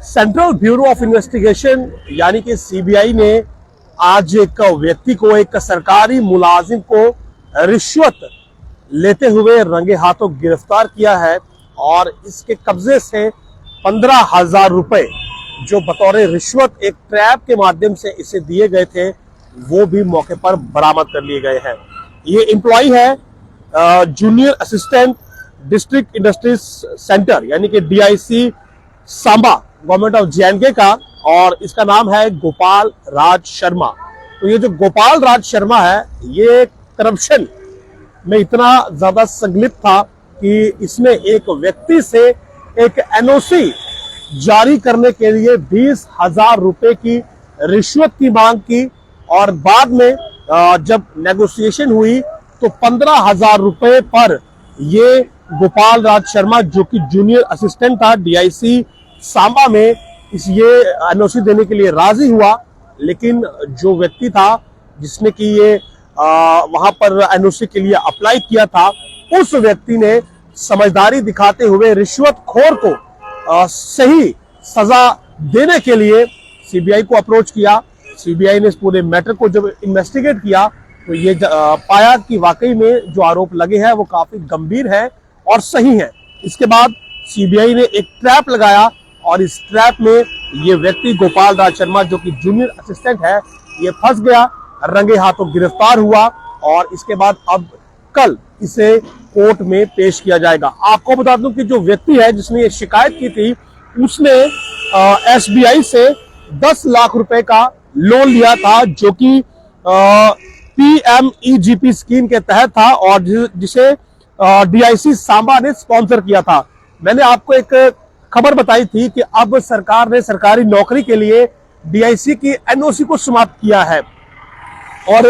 Central bureau of investigation यानी कि CBI ने आज एक व्यक्ति को, एक सरकारी मुलाजिम को रिश्वत लेते हुए रंगे हाथों गिरफ्तार किया है और इसके कब्जे से 15,000 रुपए जो बतौर रिश्वत एक ट्रैप के माध्यम से इसे दिए गए थे वो भी मौके पर बरामद कर लिए गए हैं। ये एम्प्लॉय है junior assistant district industries centre यानी कि DIC Samba government of JNK का, और इसका नाम है गोपाल राज शर्मा। तो ये जो गोपाल राज शर्मा है ये करप्शन में इतना ज्यादा संलिप्त था कि इसने एक व्यक्ति से एक NOC जारी करने के लिए 20,000 रुपए की रिश्वत की मांग की और बाद में जब नेगोशिएशन हुई तो 15,000 रुपए पर ये गोपाल राज शर्मा जो कि जूनियर असिस्टेंट था DIC सांबा में ये NOC देने के लिए राजी हुआ। लेकिन जो व्यक्ति था जिसने कि ये वहां पर NOC के लिए अप्लाई किया था उस व्यक्ति ने समझदारी दिखाते हुए रिश्वतखोर को सही सजा देने के लिए सीबीआई को अप्रोच किया। सीबीआई ने इस पूरे मैटर को जब इन्वेस्टिगेट किया तो ये पाया कि वाकई में जो आरोप लगे हैं वो काफी गंभीर है और सही है। इसके बाद सीबीआई ने एक ट्रैप लगाया और इस ट्रैप में ये व्यक्ति गोपाल राज शर्मा जो कि जूनियर असिस्टेंट है ये फंस गया, रंगे हाथों गिरफ्तार हुआ और इसके बाद अब कल इसे कोर्ट में पेश किया जाएगा। आपको बता दूं कि जो व्यक्ति है जिसने ये शिकायत की थी उसने SBI से 10 लाख रुपए का लोन लिया था जो कि PMEGP स्कीम के तहत था और जिसे DIC सांबा ने स्पॉन्सर किया था। मैंने आपको एक खबर बताई थी कि अब सरकार ने सरकारी नौकरी के लिए DIC की NOC को समाप्त किया है और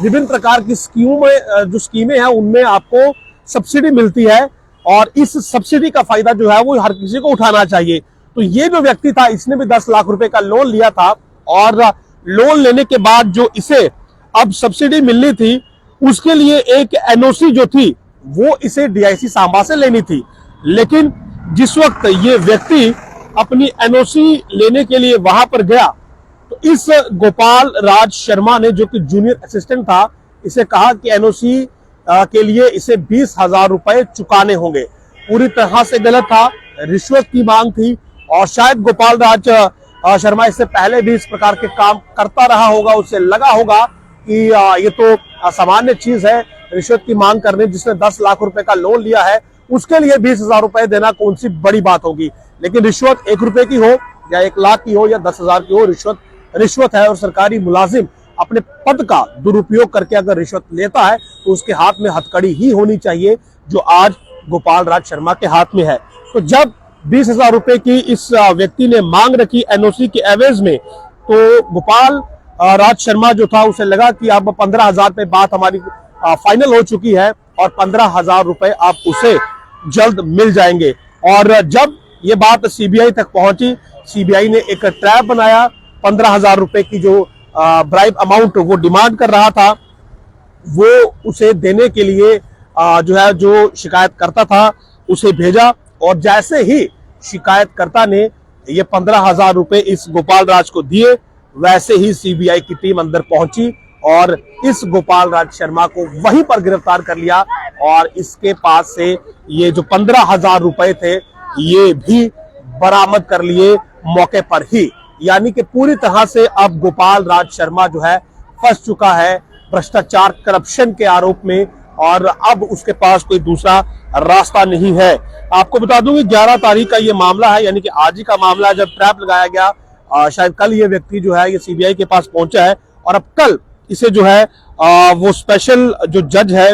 विभिन्न प्रकार की स्कीमें हैं उनमें आपको सब्सिडी मिलती है और इस सब्सिडी का फायदा जो है वो हर किसी को उठाना चाहिए। तो ये जो व्यक्ति था इसने भी 10 लाख रुपए का लोन लिया था और लोन लेने के बाद जो इसे अब सब्सिडी मिलनी थी उसके लिए एक NOC जो थी वो इसे DIC सांबा से लेनी थी। लेकिन जिस वक्त ये व्यक्ति अपनी NOC लेने के लिए वहां पर गया तो इस गोपाल राज शर्मा ने जो कि जूनियर असिस्टेंट था इसे कहा कि NOC के लिए इसे 20,000 रुपए चुकाने होंगे। पूरी तरह से गलत था, रिश्वत की मांग थी और शायद गोपाल राज शर्मा इससे पहले भी इस प्रकार के काम करता रहा होगा। उसे लगा होगा कि ये तो सामान्य चीज है रिश्वत की मांग करने, जिसने 10 लाख रुपए का लोन लिया है उसके लिए 20,000 रुपए देना कौन सी बड़ी बात होगी। लेकिन रिश्वत 1 रुपए की हो या 1 लाख की हो या 10,000 की हो, रिश्वत है और सरकारी मुलाजिम अपने पद का दुरुपयोग करके अगर रिश्वत लेता है तो उसके हाथ में हथकड़ी ही होनी चाहिए जो आज गोपाल राज शर्मा के हाथ में है। तो जब 20,000 रुपए की इस व्यक्ति ने मांग रखी NOC के एवज में तो गोपाल राज शर्मा जो था उसे लगा कि अब 15,000 पे बात हमारी फाइनल हो चुकी है और 15,000 रुपए आप उसे जल्द मिल जाएंगे। और जब ये बात CBI तक पहुंची, CBI ने एक ट्रैप बनाया। 15,000 रुपए की जो ब्राइब अमाउंट वो डिमांड कर रहा था वो उसे देने के लिए जो शिकायत करता था उसे भेजा और जैसे ही शिकायतकर्ता ने ये 15,000 रुपए इस गोपाल राज को दिए वैसे ही CBI की टीम अंदर पहुंची और इस गोपाल राज शर्मा को वहीं पर गिरफ्तार कर लिया और इसके पास से ये जो 15,000 रुपए थे ये भी बरामद कर लिए मौके पर ही। यानी कि पूरी तरह से अब गोपाल राज शर्मा जो है फंस चुका है भ्रष्टाचार करप्शन के आरोप में और अब उसके पास कोई दूसरा रास्ता नहीं है। आपको बता दूं कि 11 तारीख का ये मामला है, यानी कि आज ही का मामला है जब ट्रैप लगाया गया। शायद कल ये व्यक्ति जो है ये CBI के पास पहुंचा है और अब कल इसे जो है वो स्पेशल जो जज है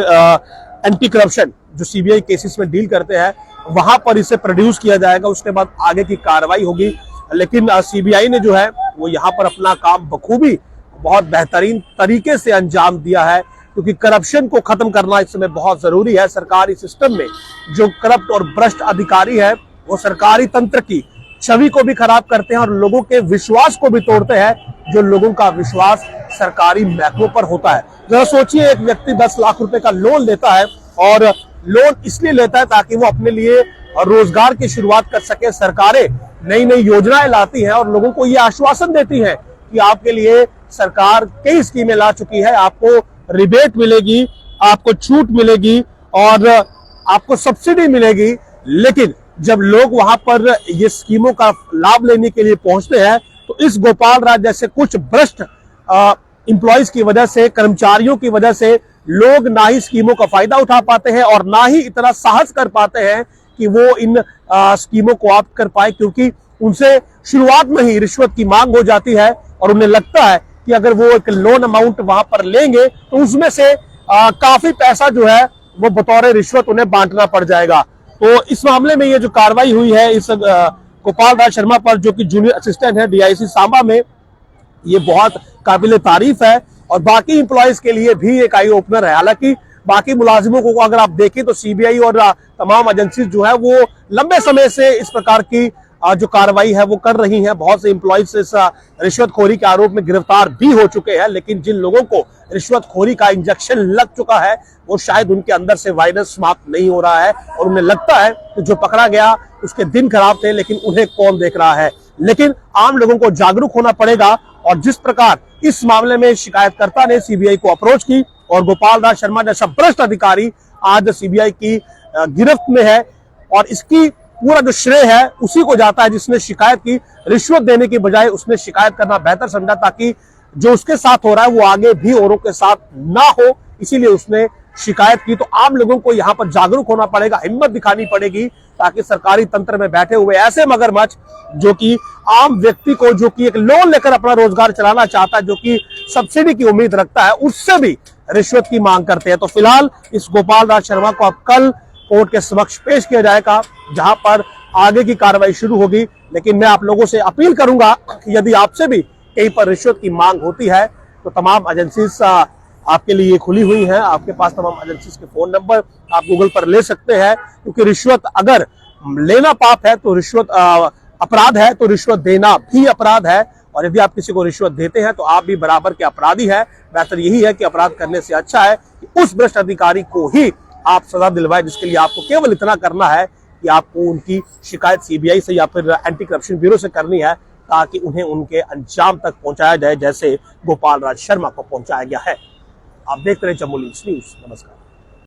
एंटी करप्शन जो CBI केसेस में डील करते हैं वहां पर इसे प्रोड्यूस किया जाएगा। उसके बाद आगे की कार्रवाई होगी। लेकिन CBI ने जो है वो यहाँ पर अपना काम बखूबी बहुत बेहतरीन तरीके से अंजाम दिया है क्योंकि करप्शन को खत्म करना इस समय बहुत जरूरी है। सरकारी सिस्टम में जो करप्ट और भ्रष्ट अधिकारी है वो सरकारी तंत्र की छवि को भी खराब करते हैं और लोगों के विश्वास को भी तोड़ते हैं, जो लोगों का विश्वास सरकारी महकमों पर होता है। जरा सोचिए, एक व्यक्ति 10 लाख रुपए का लोन लेता है और लोन इसलिए लेता है ताकि वो अपने लिए रोजगार की शुरुआत कर सके। सरकारें नई नई योजनाएं लाती हैं और लोगों को ये आश्वासन देती है कि आपके लिए सरकार कई स्कीमें ला चुकी है, आपको रिबेट मिलेगी, आपको छूट मिलेगी और आपको सब्सिडी मिलेगी। लेकिन जब लोग वहां पर ये स्कीमों का लाभ लेने के लिए पहुंचते हैं तो इस गोपाल राज जैसे कुछ भ्रष्ट एम्प्लॉइज की वजह से, कर्मचारियों की वजह से लोग ना ही स्कीमों का फायदा उठा पाते हैं और ना ही इतना साहस कर पाते हैं कि वो इन स्कीमों को ऑप्ट कर पाए, क्योंकि उनसे शुरुआत में ही रिश्वत की मांग हो जाती है और उन्हें लगता है कि अगर वो एक लोन अमाउंट वहां पर लेंगे तो उसमें से काफी पैसा जो है वो बतौर रिश्वत उन्हें बांटना पड़ जाएगा। तो इस मामले में ये जो कार्रवाई हुई है इस गोपाल राज शर्मा पर, जो कि जूनियर असिस्टेंट है डीआईसी सांबा में, ये बहुत काबिल तारीफ है और बाकी एम्प्लॉयज के लिए भी एक आई ओपनर है। हालांकि बाकी मुलाजिमों को अगर आप देखें तो सीबीआई और तमाम एजेंसी जो है वो लंबे समय से इस प्रकार की जो कार्रवाई है वो कर रही हैं। बहुत से एम्प्लॉयज इस रिश्वतखोरी के आरोप में गिरफ्तार भी हो चुके हैं, लेकिन जिन लोगों को रिश्वतखोरी का इंजेक्शन लग चुका है वो शायद उनके अंदर से वायरस समाप्त नहीं हो रहा है और उन्हें लगता है कि जो पकड़ा गया उसके दिन खराब थे, लेकिन उन्हें कौन देख रहा है। लेकिन आम लोगों को जागरूक होना पड़ेगा और जिस प्रकार इस मामले में शिकायतकर्ता ने सीबीआई को अप्रोच की और गोपाल राज शर्मा जैसा भ्रष्ट अधिकारी आज सीबीआई की गिरफ्त में है और इसकी पूरा जो श्रेय है उसी को जाता है जिसने शिकायत की। रिश्वत देने की बजाय उसने शिकायत करना बेहतर समझा ताकि जो उसके साथ हो रहा है वो आगे भी औरों के साथ ना हो, इसीलिए उसने शिकायत की। तो आम लोगों को यहाँ पर जागरूक होना पड़ेगा, हिम्मत दिखानी पड़ेगी ताकि सरकारी तंत्र में बैठे हुए ऐसे मगरमच्छ जो कि आम व्यक्ति को, जो कि एक लोन लेकर अपना रोजगार चलाना चाहता है, जो कि सब्सिडी की उम्मीद रखता है, उससे भी रिश्वत की मांग करते हैं। तो फिलहाल इस गोपाल राज शर्मा को अब कल कोर्ट के समक्ष पेश किया जाएगा जहां पर आगे की कार्रवाई शुरू होगी। लेकिन मैं आप लोगों से अपील करूंगा कि यदि आपसे भी कहीं पर रिश्वत की मांग होती है तो तमाम एजेंसीज आपके लिए खुली हुई हैं। आपके पास तमाम एजेंसीज के फोन नंबर आप गूगल पर ले सकते हैं, क्योंकि रिश्वत अगर लेना पाप है तो रिश्वत अपराध है, तो रिश्वत देना भी अपराध है। और यदि आप किसी को रिश्वत देते हैं तो आप भी बराबर के अपराधी हैं। बेहतर यही है कि अपराध करने से अच्छा है कि उस भ्रष्ट अधिकारी को ही आप सजा दिलवाए, जिसके लिए आपको केवल इतना करना है कि आपको उनकी शिकायत सीबीआई से या फिर एंटी करप्शन ब्यूरो से करनी है, ताकि उन्हें उनके अंजाम तक पहुंचाया जाए जैसे गोपाल राज शर्मा को पहुंचाया गया है। आप देखते रहे जम्मू न्यूज। नमस्कार।